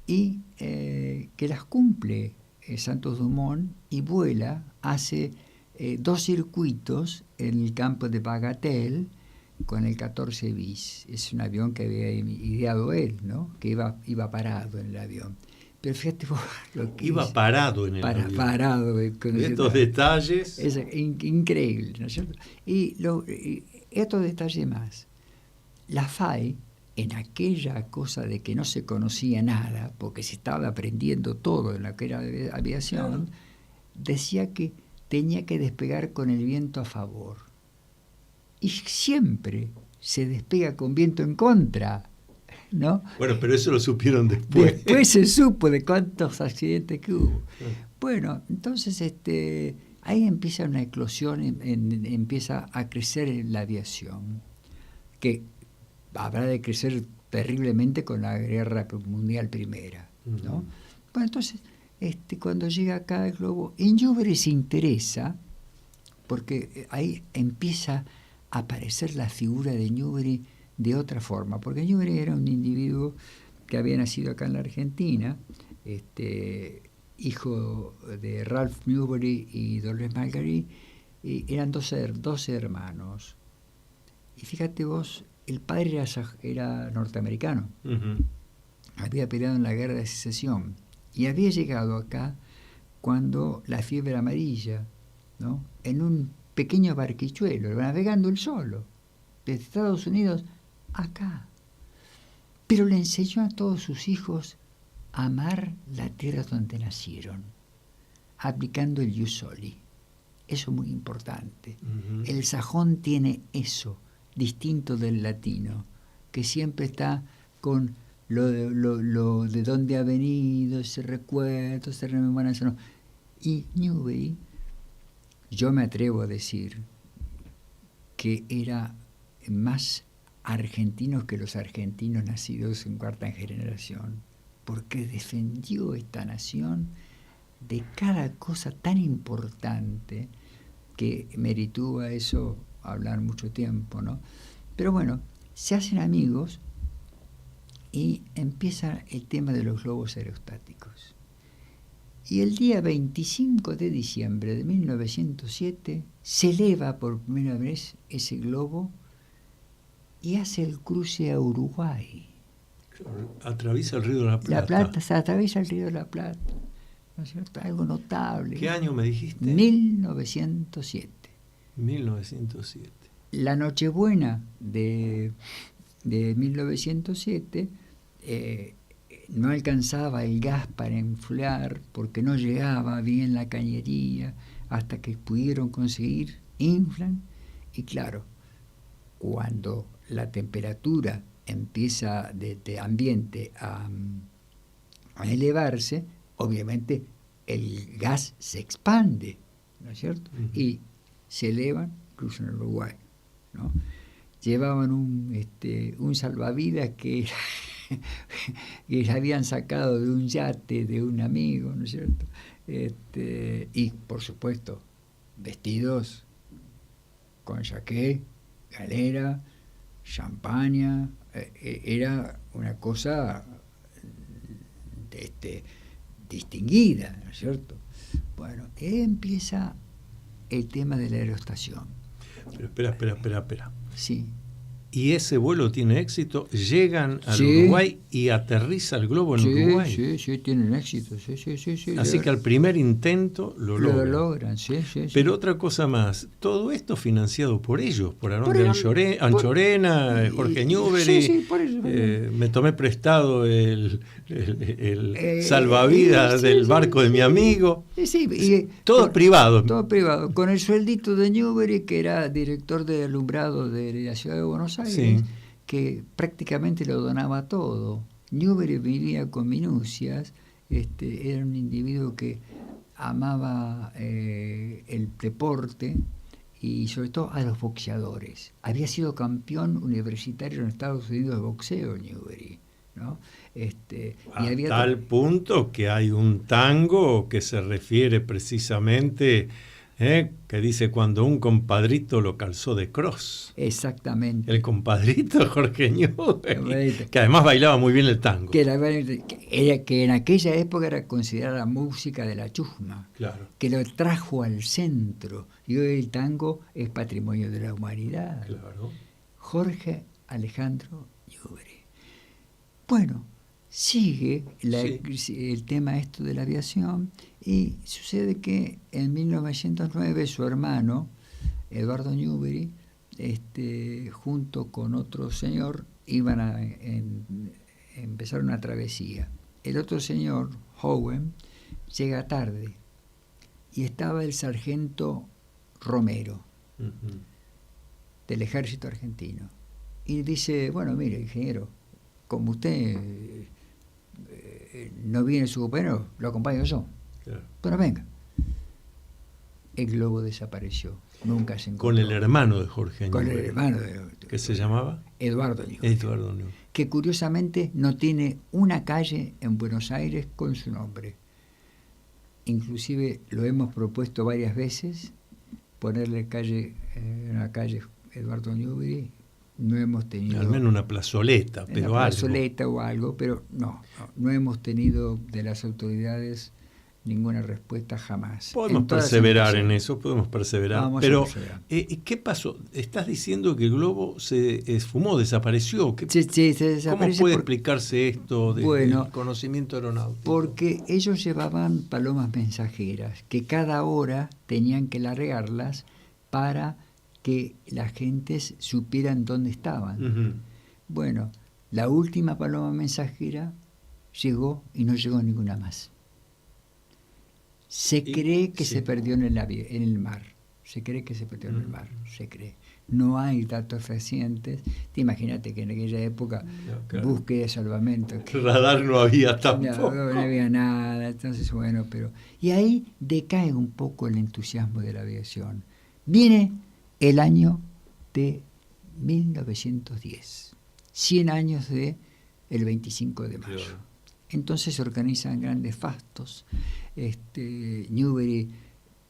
y que las cumple Santos Dumont y vuela, hace 2 circuitos en el campo de Bagatelle con el 14 bis. Es un avión que había ideado él, ¿no? Que iba parado en el avión. Pero fíjate vos lo que
iba parado en el avión.
Parado.
Con estos detalles.
Es increíble, ¿no es cierto? Y estos detalles más. La FAI, en aquella cosa de que no se conocía nada, porque se estaba aprendiendo todo en lo que era aviación, decía que tenía que despegar con el viento a favor. Y siempre se despega con viento en contra, ¿no?
Bueno, pero eso lo supieron después.
Después se supo de cuántos accidentes que hubo. Bueno, entonces ahí empieza una eclosión, empieza a crecer la aviación, que habrá de crecer terriblemente con la Guerra Mundial Primera, ¿no? Bueno, entonces, cuando llega acá el globo, en Newbery se interesa, porque ahí empieza a aparecer la figura de Newbery de otra forma, porque Newbery era un individuo que había nacido acá en la Argentina, hijo de Ralph Newbery y Dolores Marguerite, y eran 12 hermanos. Y fíjate vos, el padre era norteamericano, había peleado en la Guerra de Secesión y había llegado acá cuando la fiebre amarilla, ¿no? En un pequeño barquichuelo, navegando él solo, desde Estados Unidos acá. Pero le enseñó a todos sus hijos a amar la tierra donde nacieron, aplicando el jus soli. Eso es muy importante. El sajón tiene eso, distinto del latino, que siempre está con lo de dónde ha venido, ese recuerdo, ese remembranza. No. Y Newbery, yo me atrevo a decir que era más argentino que los argentinos nacidos en cuarta generación, porque defendió esta nación de cada cosa tan importante que meritó a eso hablar mucho tiempo, ¿no? Pero bueno, se hacen amigos y empieza el tema de los globos aerostáticos. Y el día 25 de diciembre de 1907 se eleva por primera vez ese globo y hace el cruce a Uruguay.
Atraviesa el Río de la Plata.
La Plata, se atraviesa el Río de la Plata, ¿no es cierto? Algo notable.
¿Qué año me dijiste?
1907.
1907.
La Nochebuena de 1907 no alcanzaba el gas para enfriar porque no llegaba bien la cañería, hasta que pudieron conseguir, inflan, y claro, cuando la temperatura empieza de ambiente a elevarse, obviamente el gas se expande, ¿no es cierto? Y se elevan, cruzan el Uruguay, ¿no? Llevaban un salvavidas que habían sacado de un yate de un amigo, ¿no es cierto? Y por supuesto, vestidos con jaqué, galera, champaña, era una cosa distinguida, ¿no es cierto? Bueno, empieza el tema de la aeroestación.
Pero espera.
Sí.
Y ese vuelo tiene éxito, llegan al
Sí.
Uruguay y aterriza el globo en Uruguay.
Sí, tienen éxito, sí.
Así que al primer intento lo logran.
Sí.
Pero otra cosa más, todo esto financiado por ellos, por Aarón
Por
de
el-
Anchorena, Jorge Newbery.
Sí, por eso.
Me tomé prestado el salvavidas del barco de mi amigo. Todo privado.
Todo privado. Con el sueldito de Newbery, que era director de alumbrado de la ciudad de Buenos Aires,
Sí.
que prácticamente lo donaba todo. Newbery vivía con minucias, era un individuo que amaba el deporte y sobre todo a los boxeadores. Había sido campeón universitario en Estados Unidos de boxeo, Newbery, ¿no?
A tal punto que hay un tango que se refiere precisamente, que dice cuando un compadrito lo calzó de cross.
Exactamente.
El compadrito Jorge Newbery, que además bailaba muy bien el tango.
Que en aquella época era considerada la música de la chusma,
Claro.
que lo trajo al centro. Y hoy el tango es patrimonio de la humanidad.
Claro.
Jorge Alejandro Newbery. Bueno, sigue el tema esto de la aviación y sucede que en 1909 su hermano, Eduardo Newbery, junto con otro señor, iban a empezar una travesía. El otro señor, Howen, llega tarde y estaba el sargento Romero, del ejército argentino. Y dice, bueno, mire, ingeniero, como usted no viene su compañero, lo acompaño yo.
Claro.
Bueno, venga. El globo desapareció. Nunca se encontró.
Con el hermano de Jorge
Con
Newbery.
el hermano de
¿Qué se llamaba?
Eduardo Newbery.
Eduardo Newbery.
Que curiosamente no tiene una calle en Buenos Aires con su nombre. Inclusive lo hemos propuesto varias veces, ponerle una calle Eduardo Newbery. No hemos tenido...
Al menos una plazoleta, pero
una
algo.
plazoleta o algo, pero no hemos tenido de las autoridades ninguna respuesta jamás.
Podemos perseverar en eso, podemos perseverar. Pero, ¿qué pasó? Estás diciendo que el globo se esfumó, desapareció.
Sí, se desapareció.
¿Cómo puede explicarse esto del conocimiento aeronáutico?
Porque ellos llevaban palomas mensajeras, que cada hora tenían que largarlas para que las gentes supieran dónde estaban.
Uh-huh.
Bueno, la última paloma mensajera llegó y no llegó ninguna más. Se cree que se perdió en el mar. Se cree que se perdió en el mar. Se cree. No hay datos recientes. Imagínate que en aquella época, búsqueda de salvamento.
Radar no había tampoco.
No había nada. Entonces, bueno, y ahí decae un poco el entusiasmo de la aviación. Viene el año de 1910. 100 años de el 25 de mayo. Claro. Entonces se organizan grandes fastos. Newbery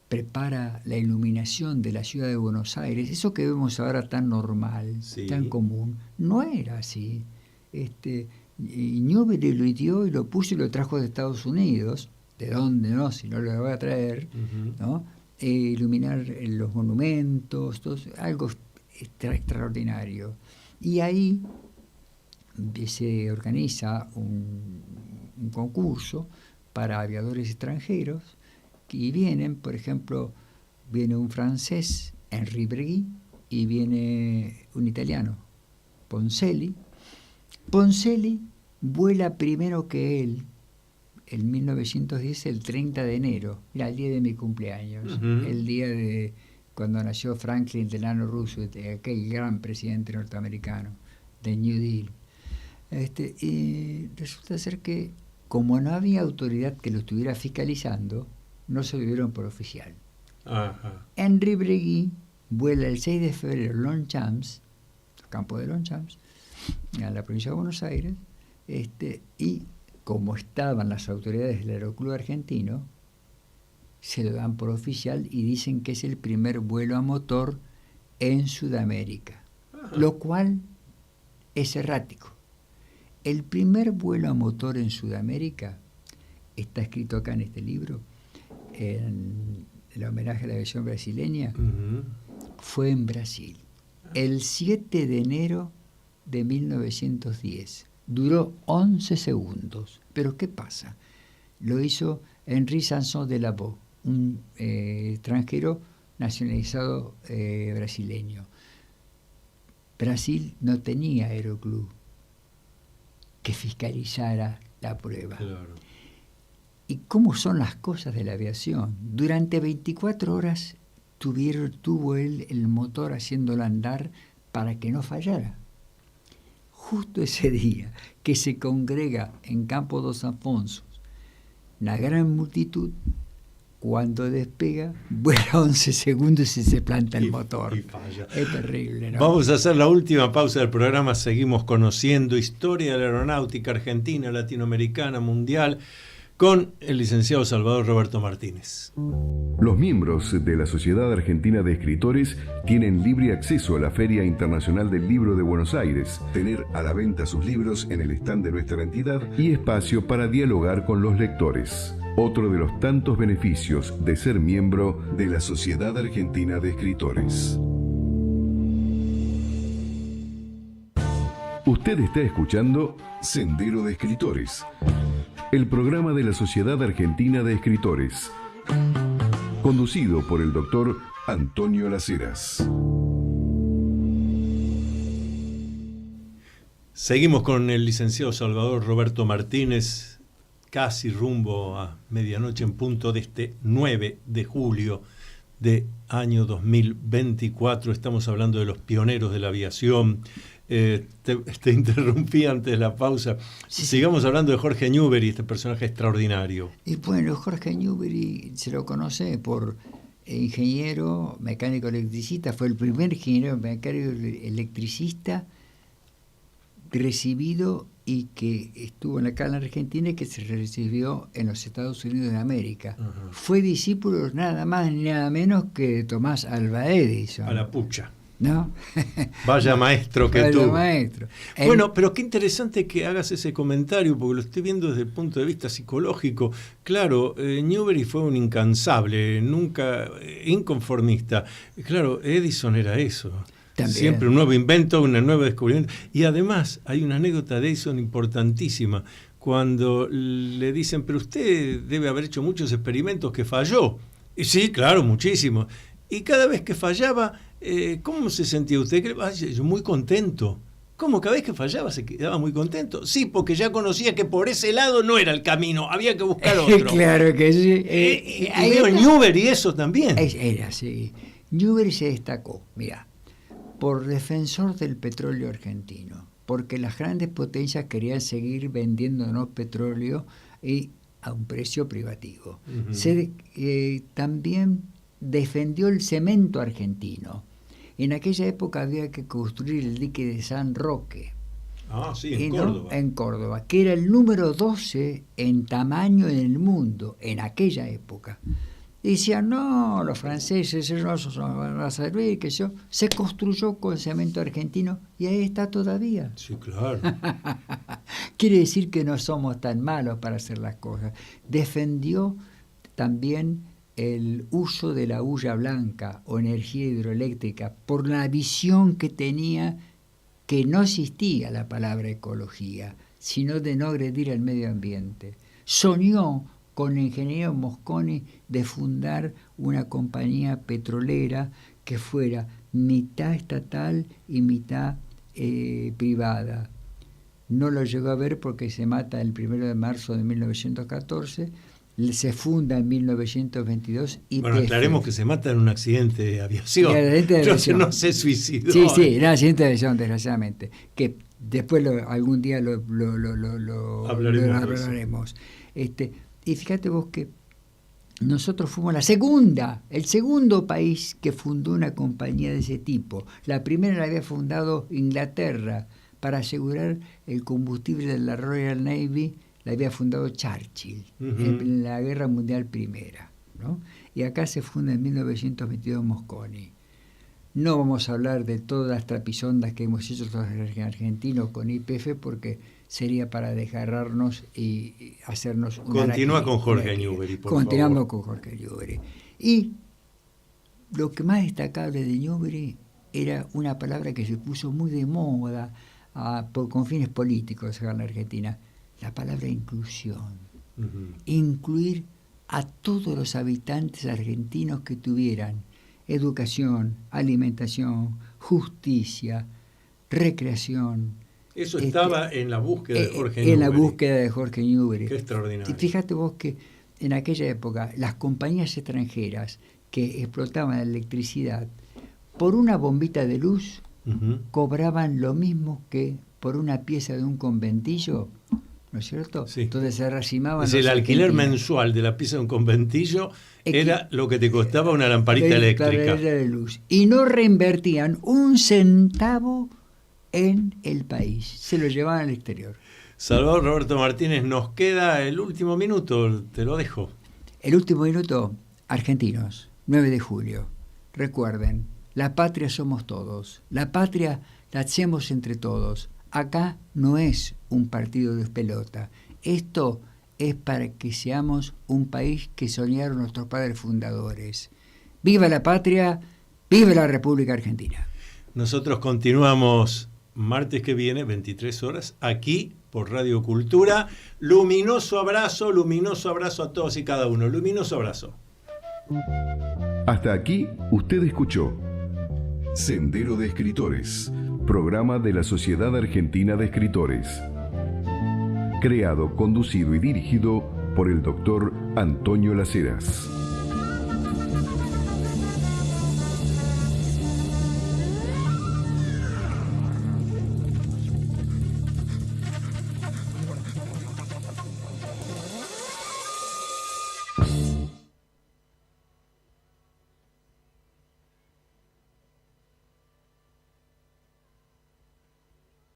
prepara la iluminación de la ciudad de Buenos Aires. Eso que vemos ahora tan normal, tan común, no era así. Y Newbery lo ideó y lo puso y lo trajo de Estados Unidos. ¿De dónde no? Si no lo va a traer, ¿no? Iluminar los monumentos, algo extraordinario. Y ahí se organiza un concurso para aviadores extranjeros y vienen, por ejemplo, viene un francés, Henri Bregui, y viene un italiano, Poncelli. Poncelli vuela primero que él en 1910, el 30 de enero, era el día de mi cumpleaños, el día de cuando nació Franklin Delano Roosevelt, aquel gran presidente norteamericano, de New Deal. Y resulta ser que, como no había autoridad que lo estuviera fiscalizando, no se lo dieron por oficial.
Ajá.
Henri Bregui vuela el 6 de febrero en Longchamps, campo de Longchamps, en la provincia de Buenos Aires, y como estaban las autoridades del Aeroclub Argentino, se lo dan por oficial y dicen que es el primer vuelo a motor en Sudamérica, lo cual es errático. El primer vuelo a motor en Sudamérica, está escrito acá en este libro, en el homenaje a la aviación brasileña, fue en Brasil. el 7 de enero de 1910. Duró 11 segundos. Pero ¿qué pasa? Lo hizo Henri Sanson de Labo, un extranjero nacionalizado brasileño. Brasil no tenía aeroclub que fiscalizara la prueba.
Claro.
¿Y cómo son las cosas de la aviación? Durante 24 horas tuvo él el motor haciéndolo andar para que no fallara. Justo ese día que se congrega en Campo dos Afonsos una gran multitud, cuando despega, vuela 11 segundos y se planta el motor.
Y falla.
Es terrible, ¿no?
Vamos a hacer la última pausa del programa. Seguimos conociendo historia de la aeronáutica argentina, latinoamericana, mundial, con el licenciado Salvador Roberto Martínez.
Los miembros de la Sociedad Argentina de Escritores tienen libre acceso a la Feria Internacional del Libro de Buenos Aires, tener a la venta sus libros en el stand de nuestra entidad y espacio para dialogar con los lectores. Otro de los tantos beneficios de ser miembro de la Sociedad Argentina de Escritores. Usted está escuchando Sendero de Escritores, el programa de la Sociedad Argentina de Escritores, conducido por el doctor Antonio Las Heras.
Seguimos con el licenciado Salvador Roberto Martínez, casi rumbo a medianoche en punto de este 9 de julio de año 2024. Estamos hablando de los pioneros de la aviación. Te interrumpí antes de la pausa.
Sí.
Sigamos hablando de Jorge Newbery, este personaje extraordinario.
Y bueno, Jorge Newbery se lo conoce por ingeniero mecánico electricista. Fue el primer ingeniero mecánico electricista recibido y que estuvo acá en la Argentina y que se recibió en los Estados Unidos de América.
Ajá.
Fue discípulo nada más ni nada menos que de Tomás Alva Edison.
A la pucha.
¿No?
Vaya maestro que
Vaya
tuvo.
maestro.
Bueno, pero qué interesante que hagas ese comentario, porque lo estoy viendo desde el punto de vista psicológico. Claro, Newbery fue un incansable, nunca inconformista. Claro, Edison era eso.
También.
Siempre un nuevo invento, un nuevo descubrimiento. Y además hay una anécdota de Edison importantísima. Cuando le dicen, pero usted debe haber hecho muchos experimentos que falló. Y sí, claro, muchísimos. Y cada vez que fallaba, ¿cómo se sentía usted? Ay, yo muy contento. ¿Cómo? Cada vez que fallaba se quedaba muy contento. Sí, porque ya conocía que por ese lado no era el camino, había que buscar otro.
Claro que sí.
Y veo Newbery eso también.
Era así. Newbery se destacó, mira, por defensor del petróleo argentino, porque las grandes potencias querían seguir vendiéndonos petróleo y a un precio privativo. Uh-huh. También defendió el cemento argentino. En aquella época había que construir el dique de San Roque.
Ah, sí, en Córdoba.
En Córdoba, que era el número 12 en tamaño en el mundo, en aquella época. Y decían, no, los franceses, ellos no van a servir, que yo. Se construyó con cemento argentino y ahí está todavía.
Sí, claro.
Quiere decir que no somos tan malos para hacer las cosas. Defendió también el uso de la hulla blanca o energía hidroeléctrica por la visión que tenía, que no existía la palabra ecología, sino de no agredir al medio ambiente. Soñó con el ingeniero Mosconi de fundar una compañía petrolera que fuera mitad estatal y mitad privada. No lo llegó a ver porque se mata el 1 de marzo de 1914, se funda en 1922 y
bueno, aclaremos que se mata en un accidente de aviación.
Aviación.
No se suicidó.
Sí, era un accidente de aviación, desgraciadamente, que después algún día lo hablaremos. Y fíjate vos que nosotros fuimos el segundo país que fundó una compañía de ese tipo. La primera la había fundado Inglaterra para asegurar el combustible de la Royal Navy. La había fundado Churchill en la Guerra Mundial Primera, ¿no? Y acá se funda en 1922 Mosconi. No vamos a hablar de todas las trapisondas que hemos hecho los argentinos con YPF porque sería para desgarrarnos y hacernos una...
Continúa con Jorge Newbery, por favor.
Continuando con Jorge Newbery. Y lo que más destacable de Newbery era una palabra que se puso muy de moda con fines políticos acá en la Argentina. La palabra inclusión. Incluir a todos los habitantes argentinos que tuvieran educación, alimentación, justicia, recreación.
Eso estaba en la búsqueda de Jorge Newbery.
En la búsqueda de Jorge Newbery.
Qué extraordinario.
Fíjate vos que en aquella época las compañías extranjeras que explotaban la electricidad, por una bombita de luz, cobraban lo mismo que por una pieza de un conventillo, ¿no es cierto?
Sí.
Entonces se racimaban.
El alquiler mensual de la pieza de un conventillo era lo que te costaba una lamparita eléctrica.
De luz. Y no reinvertían un centavo en el país, se lo llevaban al exterior.
Salvador Roberto Martínez, nos queda el último minuto, te lo dejo.
El último minuto, argentinos, 9 de julio. Recuerden, la patria somos todos, la patria la hacemos entre todos. Acá no es un partido de pelota, esto es para que seamos un país que soñaron nuestros padres fundadores. ¡Viva la patria! ¡Viva la República Argentina!
Nosotros continuamos martes que viene, 23 horas, aquí por Radio Cultura. Luminoso abrazo a todos y cada uno. Luminoso abrazo.
Hasta aquí usted escuchó Sendero de Escritores, programa de la Sociedad Argentina de Escritores. Creado, conducido y dirigido por el doctor Antonio Las Heras.